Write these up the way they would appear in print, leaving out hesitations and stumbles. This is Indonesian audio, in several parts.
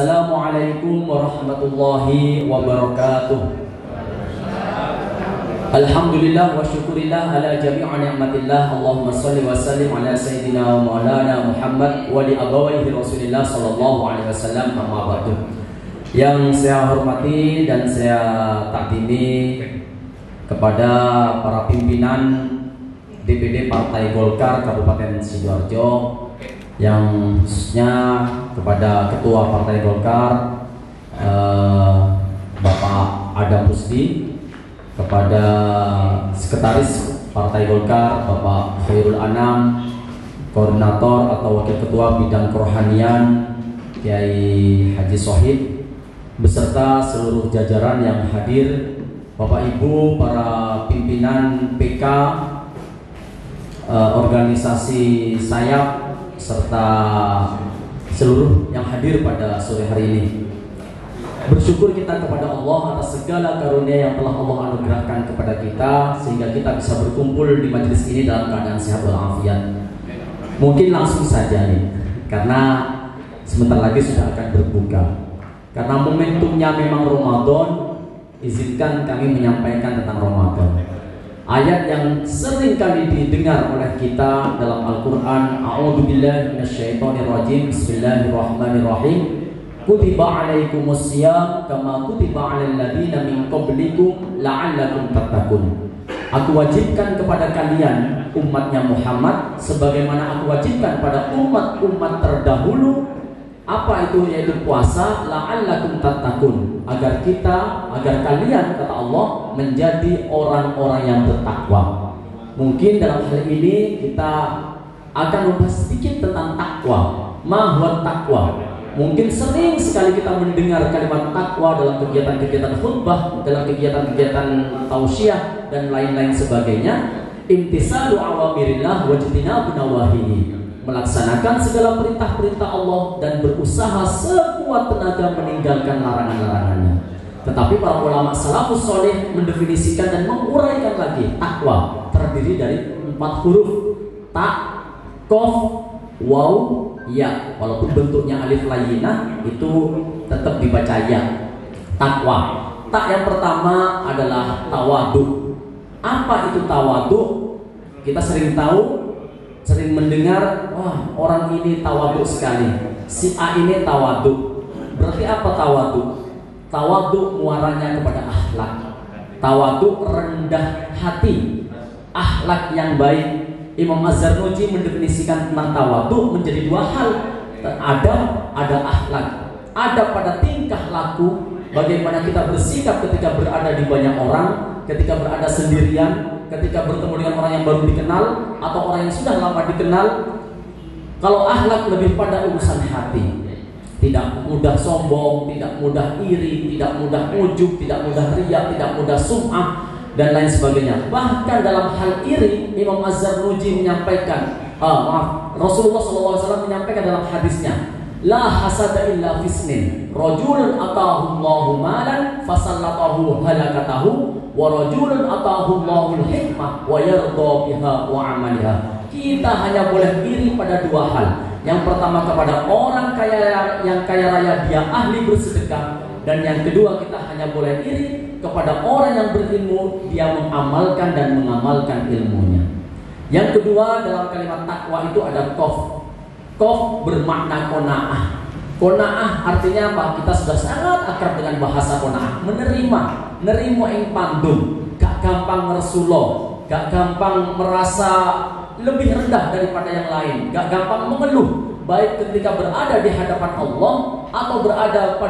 Assalamualaikum warahmatullahi wabarakatuh. Alhamdulillah wa syukurillah ala jami'a ni'matillah. Allahumma salli wa sallim ala sayyidina wa maulana Muhammad wa li abawaihi Rasulillah sallallahu alaihi wasallam, amma ba'du. Yang saya hormati dan saya takdimi kepada para pimpinan DPD Partai Golkar Kabupaten Sidoarjo, yang khususnya kepada Ketua Partai Golkar Bapak Adam Rusdi, kepada Sekretaris Partai Golkar Bapak Khairul Anam, Koordinator atau Wakil Ketua Bidang Kerohanian Kiai Haji Sohib, beserta seluruh jajaran yang hadir, Bapak Ibu, para pimpinan PK, organisasi sayap, serta seluruh yang hadir pada sore hari ini. Bersyukur kita kepada Allah atas segala karunia yang telah Allah anugerahkan kepada kita, sehingga kita bisa berkumpul di majelis ini dalam keadaan sehat walafiat. Mungkin langsung saja nih, karena sebentar lagi sudah akan berbuka. Karena momentumnya memang Ramadan, izinkan kami menyampaikan tentang Ramadan. Ayat yang sering kali didengar oleh kita dalam Al-Quran, A'udzubillahi minasyaitonirrajim, Bismillahirrahmanirrahim. Kutiba alaikumusiyam kama kutiba alal ladzina min qablikum la'allakum tattaqun. Aku wajibkan kepada kalian umatnya Muhammad sebagaimana aku wajibkan pada umat-umat terdahulu. Apa itu? Yaitu puasa, la'allakum tattaqun, agar kalian, kata Allah, menjadi orang-orang yang bertakwa. Mungkin dalam hal ini kita akan membahas sedikit tentang takwa. Ma huwa takwa? Mungkin sering sekali kita mendengar kalimat takwa dalam kegiatan-kegiatan khutbah, dalam kegiatan-kegiatan tausiah dan lain-lain sebagainya. Imtisalu awamirillah wajtinabu nawahihi, melaksanakan segala perintah-perintah Allah dan berusaha sekuat tenaga meninggalkan larangan-larangannya. Tetapi para ulama salafus soleh mendefinisikan dan menguraikan lagi takwa terdiri dari 4 huruf: ta, kof, waw, ya. Walaupun bentuknya alif layyinah, itu tetap dibaca ya. Takwa. Tak yang pertama adalah tawadu. Apa itu tawadu? Kita sering tahu, sering mendengar, wah, orang ini tawaduk sekali, si A ini tawaduk. Berarti apa tawaduk? Tawaduk muaranya kepada akhlak. Tawaduk rendah hati, akhlak yang baik. Imam Az-Zarnuji mendefinisikan tentang tawaduk menjadi 2 hal. Ada akhlak, ada pada tingkah laku, bagaimana kita bersikap ketika berada di banyak orang, ketika berada sendirian, ketika bertemu dengan orang yang baru dikenal atau orang yang sudah lama dikenal. Kalau akhlak lebih pada urusan hati, tidak mudah sombong, tidak mudah iri, tidak mudah ujub, tidak mudah riya, tidak mudah sum'ah dan lain sebagainya. Bahkan dalam hal iri, Imam Az-Zarnuji menyampaikan, Rasulullah SAW menyampaikan dalam hadisnya, la hasada illa fisnin, rajulun atahu Allahu malan fasallatahu halakatahu, wa rajulun atahu Allahul hikmah wa yarda biha wa amaliha. Kita hanya boleh iri pada 2 hal. Yang pertama kepada orang yang kaya raya, dia ahli bersedekah. Dan yang kedua, kita hanya boleh iri kepada orang yang berilmu, dia mengamalkan dan mengamalkan ilmunya. Yang kedua dalam kalimat takwa itu ada kof. Kof bermakna kona'ah. Kona'ah artinya apa? Kita sudah sangat akrab dengan bahasa kona'ah. Menerima yang pandum, gak gampang ngersulo, gak gampang merasa lebih rendah daripada yang lain, gak gampang mengeluh, baik ketika berada di hadapan Allah atau berada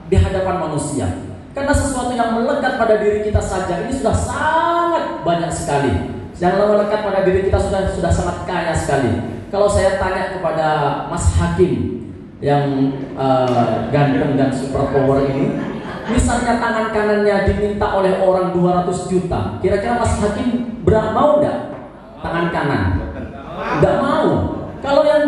di hadapan manusia. Karena sesuatu yang melekat pada diri kita saja ini sudah sangat banyak sekali. Yang melekat pada diri kita sudah sangat kaya sekali. Kalau saya tanya kepada Mas Hakim yang ganteng dan super power ini, misalnya tangan kanannya diminta oleh orang 200 juta, kira-kira Mas Hakim mau enggak tangan kanan? Enggak mau. Kalau yang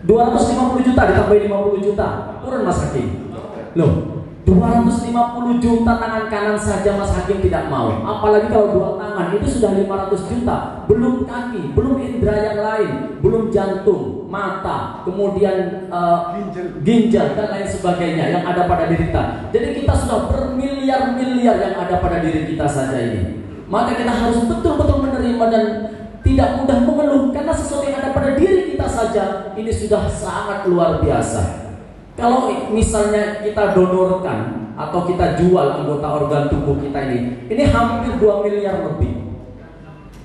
250 juta ditambahin 50 juta, turun Mas Hakim. Loh, 250 juta tangan kanan saja Mas Hakim tidak mau, apalagi kalau dua tangan itu sudah 500 juta. Belum kaki, belum indera yang lain, belum jantung, mata, kemudian ginjal dan lain sebagainya yang ada pada diri kita. Jadi kita sudah bermiliar-miliar yang ada pada diri kita saja ini. Maka kita harus betul-betul menerima dan tidak mudah mengeluh, karena sesuatu yang ada pada diri kita saja ini sudah sangat luar biasa. Kalau misalnya kita donorkan atau kita jual anggota organ tubuh kita ini hampir 2 miliar lebih.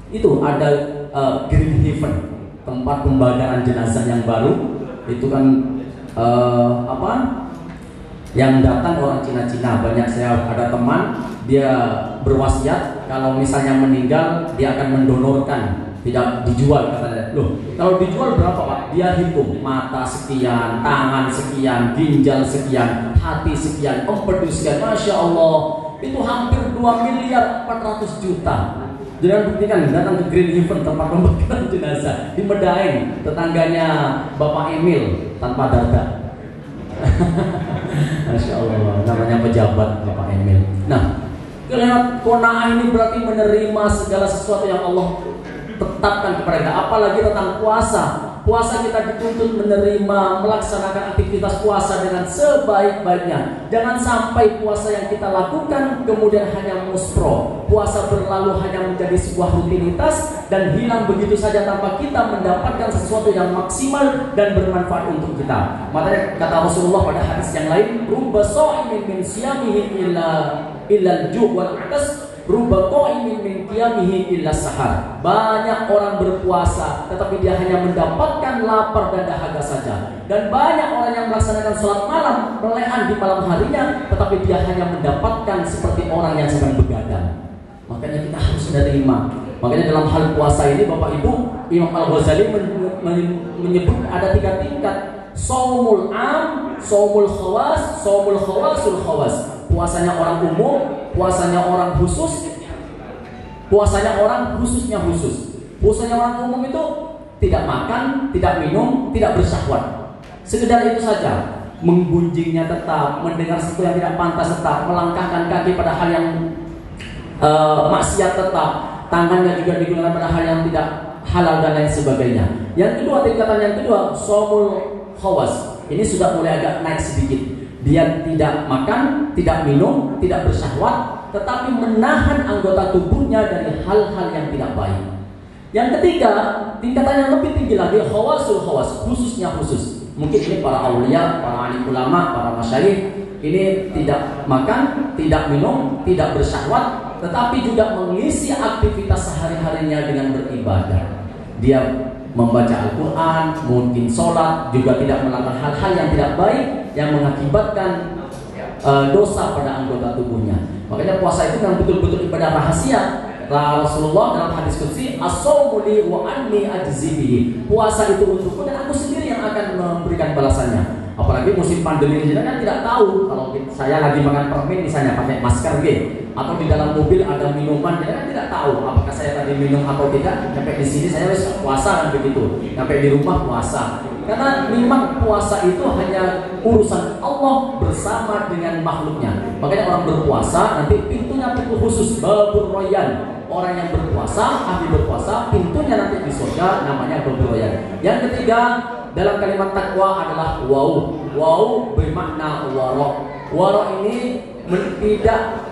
Itu ada Green Heaven, tempat pembakaran jenazah yang baru. Itu kan yang datang orang Cina-Cina banyak. Saya ada teman, dia berwasiat kalau misalnya meninggal dia akan mendonorkan, tidak dijual katanya. Loh, kalau dijual berapa Pak? Dia hitung mata sekian, tangan sekian, ginjal sekian, hati sekian, empedu sekian. Masya Allah, itu hampir 2 miliar 400 juta. Jangan buktikan, datang ke Green Heaven, tempat pembakaran jenazah di Medaeng, tetangganya Bapak Emil tanpa dada. Masya Allah, namanya pejabat Bapak Emil. Nah, kalimat qanaah ini berarti menerima segala sesuatu yang Allah tetapkan kepada kita, apalagi tentang puasa. Puasa kita dituntut menerima, melaksanakan aktivitas puasa dengan sebaik-baiknya. Jangan sampai puasa yang kita lakukan kemudian hanya muspro. Puasa berlalu hanya menjadi sebuah rutinitas dan hilang begitu saja tanpa kita mendapatkan sesuatu yang maksimal dan bermanfaat untuk kita. Makanya kata Rasulullah pada hadis yang lain, rubba sha'imin min siyamihi illa al-ju' wal 'atas, rubba qa'imin min qiyamihi illa sahar. Banyak orang berpuasa tetapi dia hanya mendapatkan lapar dan dahaga saja. Dan banyak orang yang melaksanakan sholat malam, melehan di malam harinya, tetapi dia hanya mendapatkan seperti orang yang sedang begadang. Makanya kita harus menerima. Makanya dalam hal puasa ini Bapak Ibu, Imam Al-Ghazali menyebut ada 3 tingkat. Shaumul am, shaumul khawas, shaumul khawasul khawas. Puasanya orang umum, puasanya orang khusus, puasanya orang khususnya khusus. Puasanya orang umum itu tidak makan, tidak minum, tidak bersyahwat. Sekedar itu saja. Menggunjingnya tetap, mendengar sesuatu yang tidak pantas tetap, melangkahkan kaki pada hal yang maksiat tetap, tangannya juga digunakan pada hal yang tidak halal dan lain sebagainya. Yang kedua, tingkatan yang kedua, shaumul khawas. Ini sudah mulai agak naik sedikit. Dia tidak makan, tidak minum, tidak bersyahwat, tetapi menahan anggota tubuhnya dari hal-hal yang tidak baik. Yang ketiga, tingkatan yang lebih tinggi lagi, khawasul khawas, khususnya khusus. Mungkin ini para aulia, para alim ulama, para masyayikh, ini tidak makan, tidak minum, tidak bersyahwat, tetapi juga mengisi aktivitas sehari-harinya dengan beribadah. Dia membaca Al-Quran, mungkin sholat, juga tidak melakukan hal-hal yang tidak baik yang mengakibatkan dosa pada anggota tubuhnya. Makanya puasa itu memang betul-betul ibadah rahasia. Rasulullah dalam hadis qudsi, as-shaumu li wa anni ajzi bihi. Puasa itu untukku dan aku sendiri yang akan memberikan balasannya. Apalagi musim pandemi ini kan tidak tahu kalau saya lagi makan permen misalnya pakai masker atau di dalam mobil ada minuman, kita kan tidak tahu apakah saya tadi minum atau tidak. Sampai di sini saya harus puasa kan begitu. Sampai di rumah puasa. Karena memang puasa itu hanya urusan Allah bersama dengan makhluknya. Makanya orang berpuasa nanti pintunya pintu khusus, babur royan. Orang yang berpuasa, ahli berpuasa, pintunya nanti di surga namanya babur royan. Yang ketiga, dalam kalimat takwa adalah wau. Wau bermakna waro. Waro ini tidak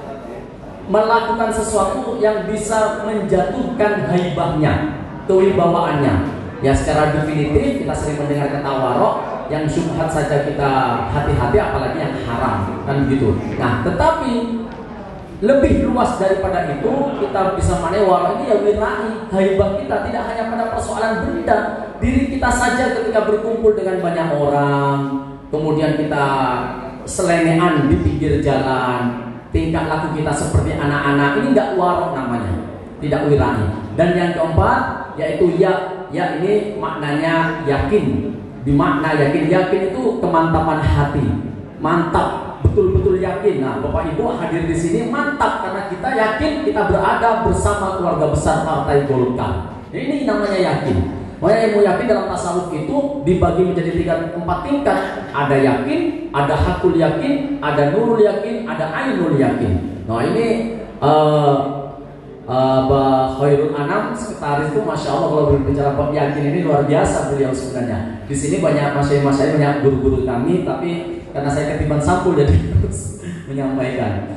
melakukan sesuatu yang bisa menjatuhkan haibahnya, kewibawaannya. Ya secara definitif kita sering mendengar kata waro, yang syubhat saja kita hati-hati, apalagi yang haram, kan begitu. Nah, tetapi lebih luas daripada itu kita bisa maknai waro ini ya wirai, haibah kita tidak hanya pada persoalan benda, diri kita saja ketika berkumpul dengan banyak orang, kemudian kita selengean di pinggir jalan, tingkah laku kita seperti anak-anak, ini enggak waro namanya, tidak wirai. Dan yang keempat yaitu ya ini maknanya yakin. Di makna yakin itu kemantapan hati, mantap, betul-betul yakin. Nah, Bapak Ibu hadir di sini mantap karena kita yakin kita berada bersama keluarga besar Partai Golkar. Ini namanya yakin. Makanya ilmu yakin dalam tasawuf itu dibagi menjadi 4 tingkat. Ada yakin, ada hakul yakin, ada nurul yakin, ada ainul yakin. Nah ini Khairul Anam sekretaris itu masya Allah kalau berbicara bab yakin ini luar biasa beliau sebenarnya. Di sini banyak masyayikh banyak guru-guru kami, tapi karena saya ketiban sampul jadi harus menyampaikan.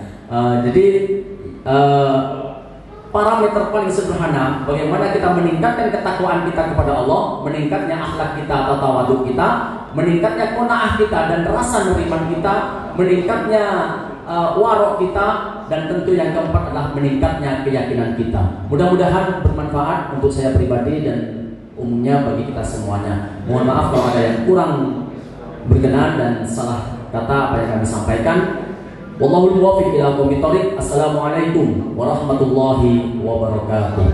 Jadi parameter paling sederhana bagaimana kita meningkatkan ketakwaan kita kepada Allah, meningkatnya akhlak kita atau tawaduk kita, meningkatnya qanaah kita dan rasa nuriman kita, meningkatnya warok kita, dan tentu yang keempat adalah meningkatnya keyakinan kita. Mudah-mudahan bermanfaat untuk saya pribadi dan umumnya bagi kita semuanya. Mohon maaf kalau ada yang kurang berkenan dan salah kata apa yang kami sampaikan. Wallahul muwaffiq ila aqwamit thoriq. Assalamualaikum warahmatullahi wabarakatuh.